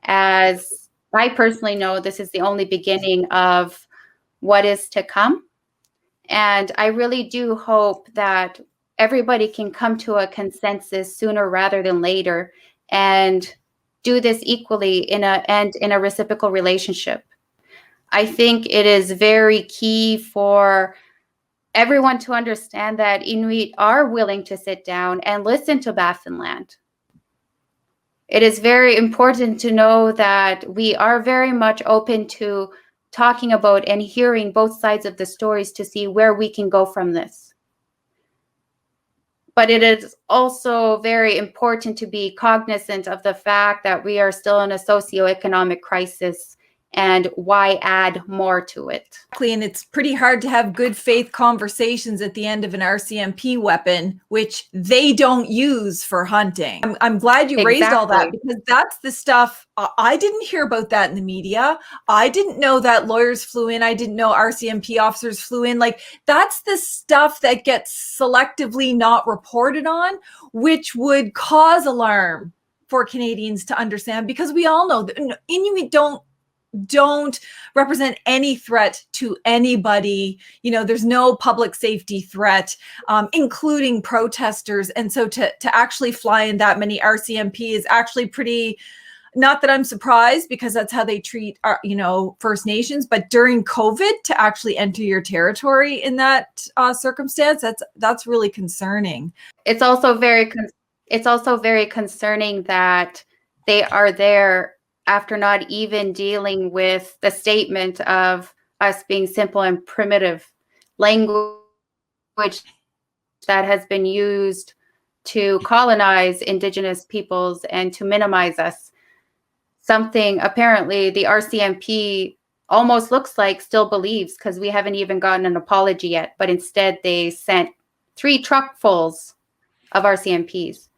As I personally know, this is the only beginning of what is to come. And I really do hope that everybody can come to a consensus sooner rather than later and do this equally in a reciprocal relationship. I think it is very key for everyone to understand that Inuit are willing to sit down and listen to Baffin Land. It is very important to know that we are very much open to talking about and hearing both sides of the stories to see where we can go from this. But it is also very important to be cognizant of the fact that we are still in a socioeconomic crisis, and why add more to it? And it's pretty hard to have good faith conversations at the end of an RCMP weapon, which they don't use for hunting. I'm glad you raised all that, because that's the stuff I didn't hear about that in the media. I didn't know that lawyers flew in. I didn't know RCMP officers flew in. Like, that's the stuff that gets selectively not reported on, which would cause alarm for Canadians to understand, because we all know that Inuit don't represent any threat to anybody. You know, there's no public safety threat, including protesters. And so to actually fly in that many RCMP is actually pretty, not that I'm surprised, because that's how they treat our, First Nations, but during COVID to actually enter your territory in that circumstance, that's really concerning. It's also very concerning that they are there after not even dealing with the statement of us being simple and primitive, language that has been used to colonize Indigenous peoples and to minimize us. Something apparently the RCMP almost looks like still believes, because we haven't even gotten an apology yet, but instead they sent 3 truckfuls of RCMPs.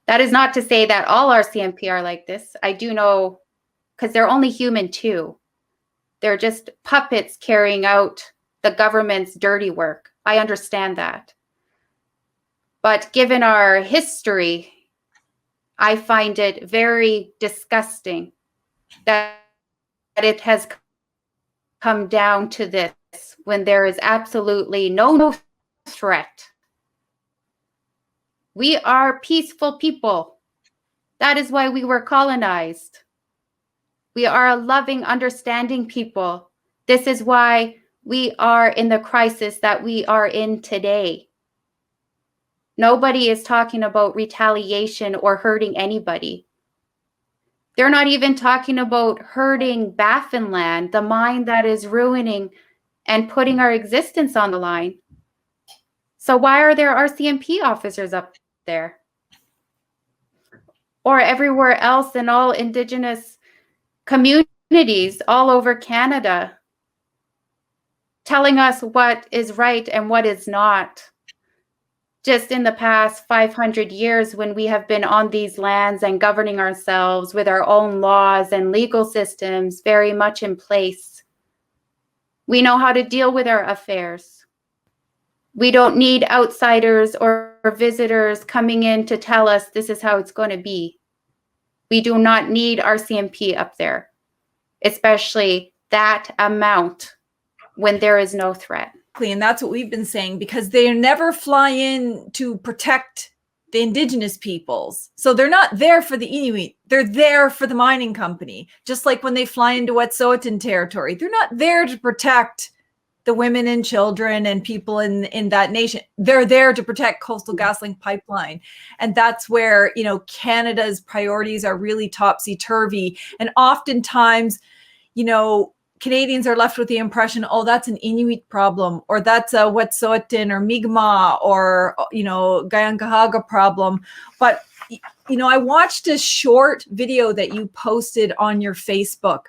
That is not to say that all RCMP are like this. I do know, because they're only human too. They're just puppets carrying out the government's dirty work. I understand that. But given our history, I find it very disgusting that it has come down to this when there is absolutely no threat. We are peaceful people. That is why we were colonized. We are a loving, understanding people. This is why we are in the crisis that we are in today. Nobody is talking about retaliation or hurting anybody. They're not even talking about hurting Baffin Land, the mine that is ruining and putting our existence on the line. So why are there RCMP officers up there? Or everywhere else in all Indigenous communities all over Canada, telling us what is right and what is not. Just in the past 500 years, when we have been on these lands and governing ourselves with our own laws and legal systems very much in place, we know how to deal with our affairs. We don't need outsiders or visitors coming in to tell us this is how it's going to be. We do not need RCMP up there, especially that amount when there is no threat. And that's what we've been saying, because they never fly in to protect the Indigenous peoples. So they're not there for the Inuit. They're there for the mining company. Just like when they fly into Wet'suwet'en territory, they're not there to protect the women and children and people in that nation. They're there to protect Coastal GasLink pipeline. And that's where, you know, Canada's priorities are really topsy-turvy. And oftentimes, you know, Canadians are left with the impression, oh, that's an Inuit problem, or that's a Wet'suwet'en or Mi'kmaq or, you know, Kangiqtugaapik problem. But, you know, I watched a short video that you posted on your Facebook,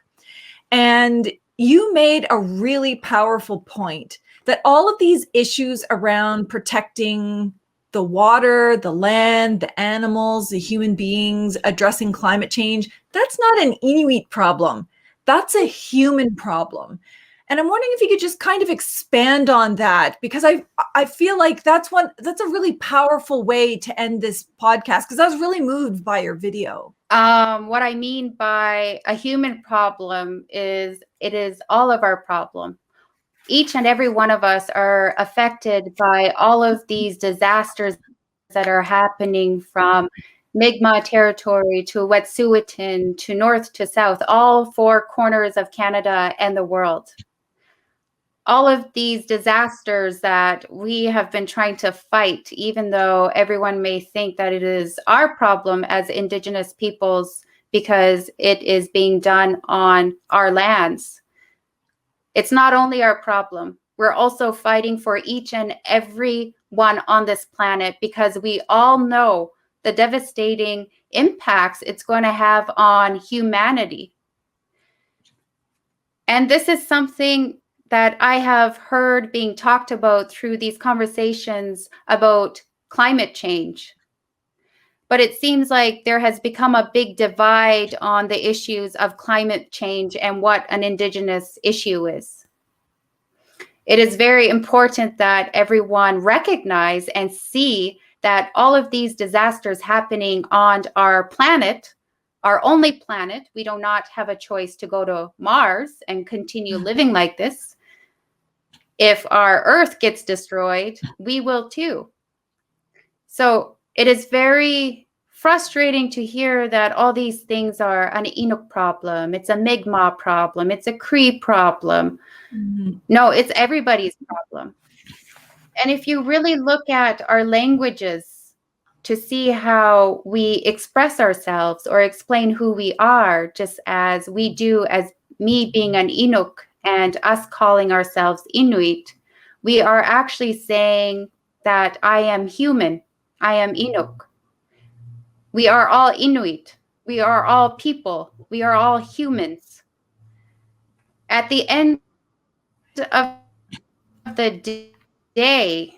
and you made a really powerful point that all of these issues around protecting the water, the land, the animals, the human beings, addressing climate change, that's not an Inuit problem. That's a human problem. And I'm wondering if you could just kind of expand on that, because I feel like that's a really powerful way to end this podcast, because I was really moved by your video. What I mean by a human problem is it is all of our problem. Each and every one of us are affected by all of these disasters that are happening, from Mi'kmaq territory to Wet'suwet'en to north to south, all four corners of Canada and the world. All of these disasters that we have been trying to fight, even though everyone may think that it is our problem as Indigenous peoples because it is being done on our lands. It's not only our problem. We're also fighting for each and every one on this planet, because we all know the devastating impacts it's going to have on humanity. And this is something that I have heard being talked about through these conversations about climate change. But it seems like there has become a big divide on the issues of climate change and what an Indigenous issue is. It is very important that everyone recognize and see that all of these disasters happening on our planet, our only planet, we do not have a choice to go to Mars and continue living like this. If our Earth gets destroyed, we will too. So it is very frustrating to hear that all these things are an Inuk problem, it's a Mi'kmaq problem, it's a Cree problem. Mm-hmm. No, it's everybody's problem. And if you really look at our languages to see how we express ourselves or explain who we are, just as we do as me being an Inuk and us calling ourselves Inuit, we are actually saying that I am human, I am Inuk. We are all Inuit. We are all people. We are all humans. At the end of the day,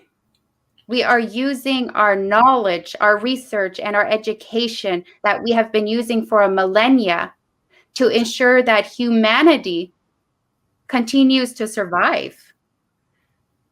we are using our knowledge, our research, and our education that we have been using for a millennia to ensure that humanity continues to survive.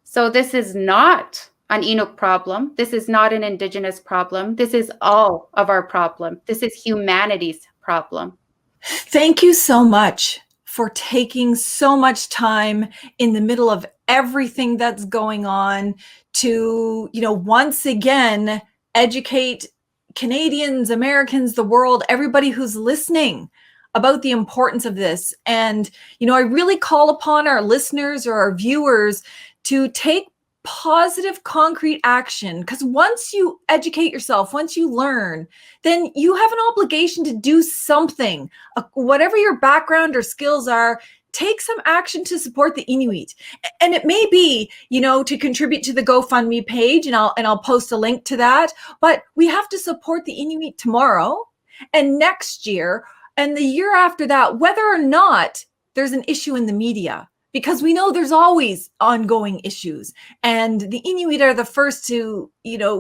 So this is not an Inuk problem. This is not an Indigenous problem. This is all of our problem. This is humanity's problem. Thank you so much for taking so much time in the middle of everything that's going on to, you know, once again, educate Canadians, Americans, the world, everybody who's listening about the importance of this. And, you know, I really call upon our listeners or our viewers to take positive, concrete action. Because once you educate yourself, once you learn, then you have an obligation to do something. Whatever your background or skills are, take some action to support the Inuit. And it may be, to contribute to the GoFundMe page, and I'll post a link to that. But we have to support the Inuit tomorrow and next year and the year after that, whether or not there's an issue in the media, because we know there's always ongoing issues. And the Inuit are the first to,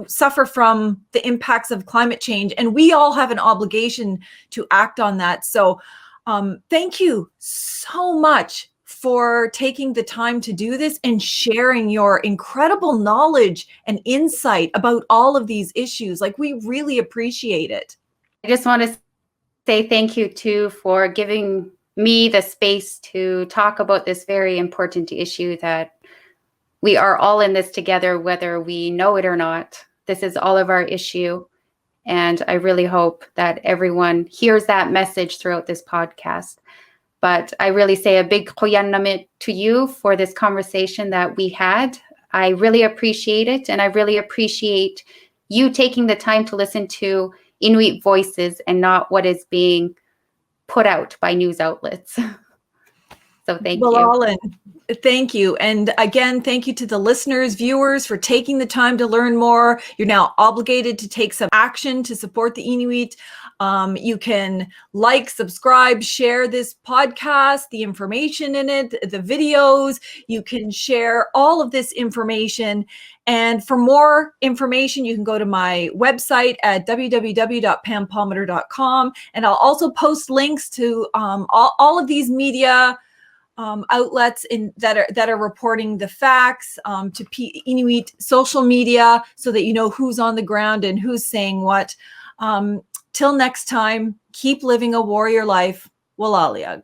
suffer from the impacts of climate change. And we all have an obligation to act on that. So thank you so much for taking the time to do this and sharing your incredible knowledge and insight about all of these issues. Like, we really appreciate it. I just want to say thank you too for giving me the space to talk about this very important issue that we are all in this together, whether we know it or not. This is all of our issue. And I really hope that everyone hears that message throughout this podcast. But I really say a big qoyanamit to you for this conversation that we had. I really appreciate it. And I really appreciate you taking the time to listen to Inuit voices and not what is being put out by news outlets. So thank you. Alan, thank you. And again, thank you to the listeners, viewers, for taking the time to learn more. You're now obligated to take some action to support the Inuit. You can like, subscribe, share this podcast, the information in it, the videos. You can share all of this information. And for more information, you can go to my website at www.pampalmater.com. And I'll also post links to all of these media outlets that are reporting the facts, to Inuit social media, so that you know who's on the ground and who's saying what. Till next time, keep living a warrior life. Walaaliag.